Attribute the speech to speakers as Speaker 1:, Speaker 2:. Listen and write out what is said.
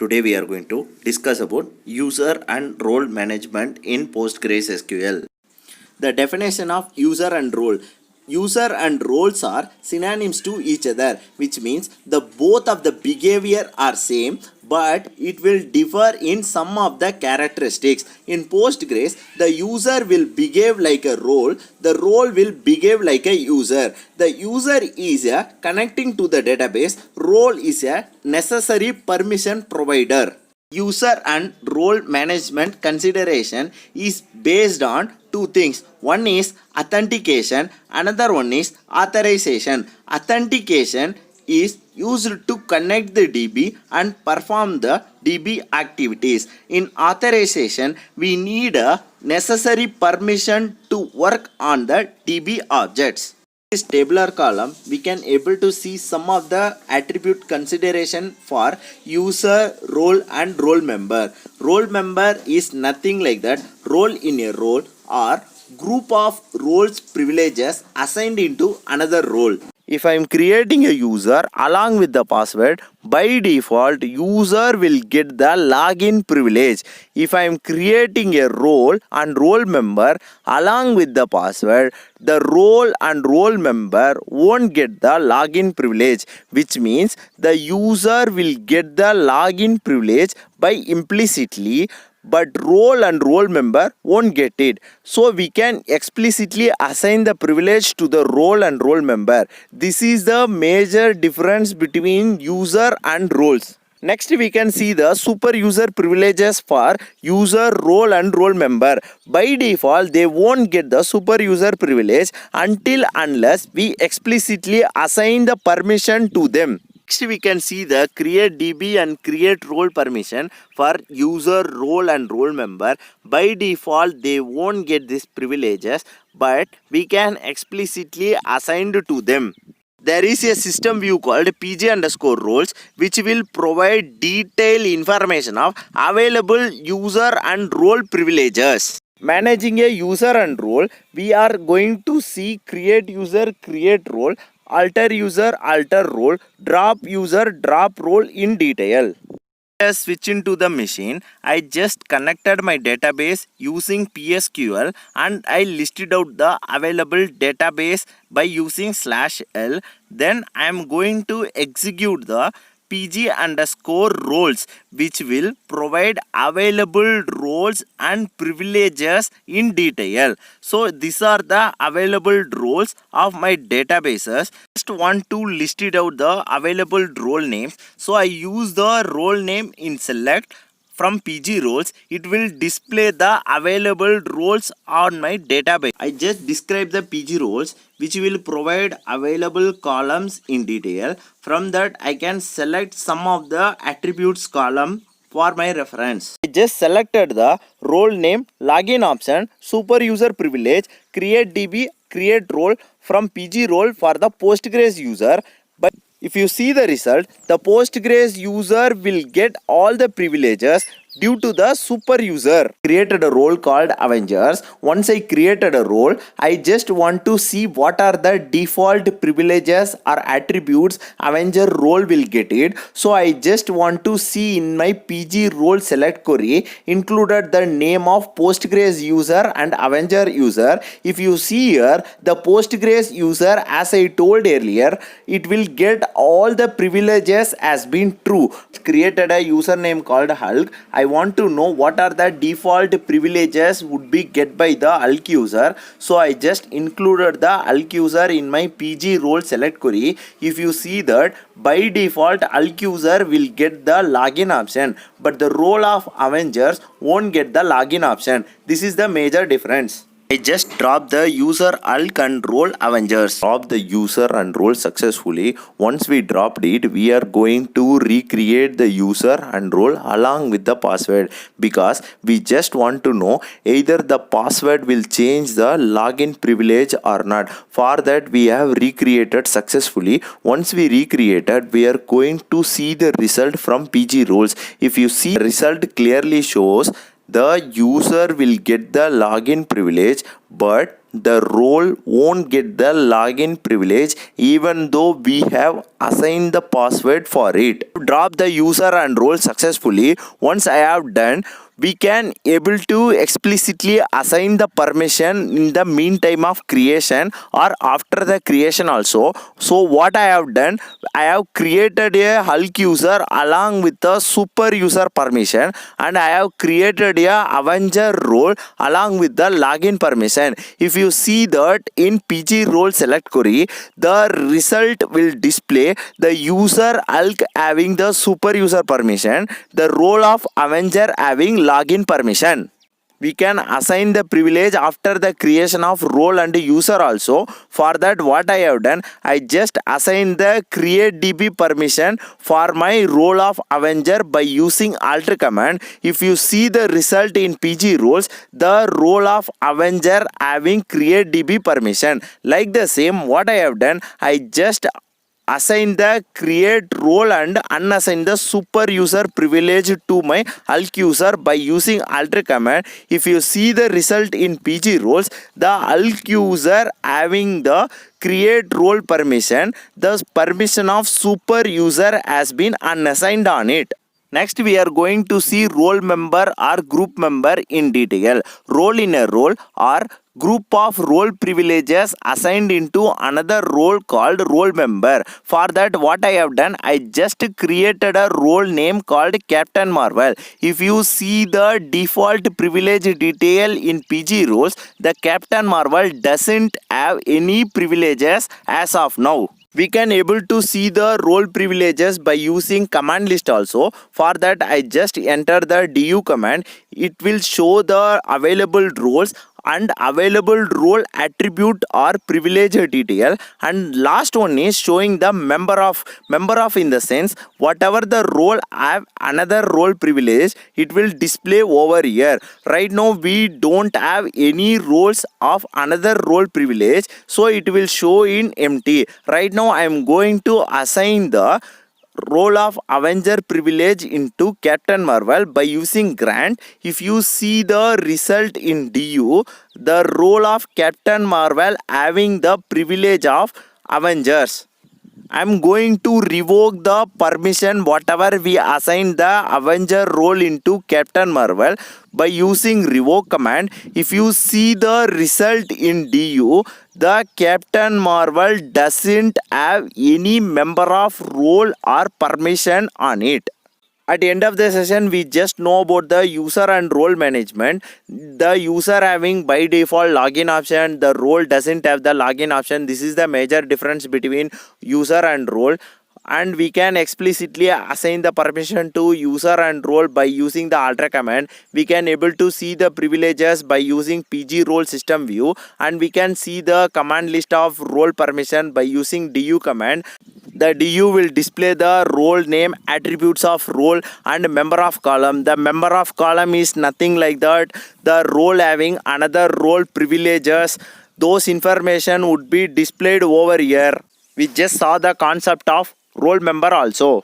Speaker 1: Today we are going to discuss about user and role management in PostgreSQL. The definition of user and role. User and roles are synonyms to each other, which means the both of the behavior are same, but it will differ in some of the characteristics. In Postgres, the user will behave like a role, the role will behave like a user. The user is a connecting to the database, role is a necessary permission provider. User and role management consideration is based on two things. One is authentication, another one is authorization. Authentication is used to connect the DB and perform the DB activities. In authorization, we need a necessary permission to work on the DB objects. This tabular column, we can able to see some of the attribute consideration for user, role and role member. Role member is nothing like that. Role in a role or group of roles privileges assigned into another role. If I am creating a user along with the password, by default user will get the login privilege. If I am creating a role and role member along with the password, the role and role member won't get the login privilege, which means the user will get the login privilege by implicitly, but role and role member won't get it. So we can explicitly assign the privilege to the role and role member. This is the major difference between user and roles. Next we can see the super user privileges for user, role and role member. By default they won't get the super user privilege until unless we explicitly assign the permission to them. Next we can see the create DB and create role permission for user, role and role member. By default they won't get these privileges, but we can explicitly assign to them. There is a system view called PG underscore roles, which will provide detailed information of available user and role privileges. Managing a user and role, we are going to see create user, create role, alter user, alter role, drop user, drop role in detail. Switch into the machine. I just connected my database using PSQL and I listed out the available database by using /l. Then I am going to execute the PG underscore roles, which will provide available roles and privileges in detail. So these are the available roles of my databases. Just want to list it out the available role names. So I use the role name in select. From PG roles, it will display the available roles on my database. I just describe the PG roles, which will provide available columns in detail. From that, I can select some of the attributes column for my reference. I just selected the role name, login option, super user privilege, create DB, create role from PG role for the Postgres user. But if you see the result, the Postgres user will get all the privileges due to the super user. Created a role called Avengers. Once I created a role, I just want to see what are the default privileges or attributes Avenger role will get it. So I just want to see in my PG role select query included the name of Postgres user and Avenger user. If you see here, the Postgres user, as I told earlier, it will get all the privileges as been true. Created a username called Hulk. I want to know what are the default privileges would be get by the Hulk user. So I just included the Hulk user in my PG role select query. If you see that, by default Hulk user will get the login option, but the role of Avengers won't get the login option. This is the major difference. I just dropped the user Hulk and role Avengers. Drop the user and role successfully. Once we dropped it, we are going to recreate the user and role along with the password, because we just want to know either the password will change the login privilege or not. For that, we have recreated successfully. Once we recreated, we are going to see the result from PG roles. If you see, the result clearly shows the user will get the login privilege, but the role won't get the login privilege even though we have assigned the password for it. Drop the user and role successfully. Once I have done, we can able to explicitly assign the permission in the meantime of creation or after the creation also. So what I have done, I have created a Hulk user along with the super user permission, and I have created a Avenger role along with the login permission. If you see that in PG role select query, the result will display the user Hulk having the super user permission, the role of Avenger having login permission. We can assign the privilege after the creation of role and user also. For that, what I have done, I just assign the create db permission for my role of Avenger by using alter command. If you see the result in PG roles, the role of Avenger having create db permission. Like the same, what I have done, I just assign the create role and unassign the super user privilege to my Hulk user by using alter command. If you see the result in PG roles, the Hulk user having the create role permission, the permission of super user has been unassigned on it. Next, we are going to see role member or group member in detail. Role in a role or group of role privileges assigned into another role called role member. For that, what I have done, I just created a role name called Captain Marvel. If you see the default privilege detail in PG roles, the Captain Marvel doesn't have any privileges as of now. We can able to see the role privileges by using command list also. For that, I just enter the du command. It will show the available roles and available role attribute or privilege detail, and last one is showing the member of in the sense whatever the role have another role privilege, it will display over here. Right now we don't have any roles of another role privilege, so it will show in empty. Right now I am going to assign the role of Avenger privilege into Captain Marvel by using grant. If you see the result in DU, the role of Captain Marvel having the privilege of Avengers. I'm going to revoke the permission whatever we assigned the Avenger role into Captain Marvel by using revoke command. If you see the result in DU, the Captain Marvel doesn't have any member of role or permission on it. At the end of the session, we just know about the user and role management. The user having by default login option, the role doesn't have the login option. This is the major difference between user and role. And we can explicitly assign the permission to user and role by using the alter command. We can able to see the privileges by using PG role system view, and we can see the command list of role permission by using du command. The du will display the role name, attributes of role, and member of column. The member of column is nothing like that. The role having another role privileges, those information would be displayed over here. We just saw the concept of role member also.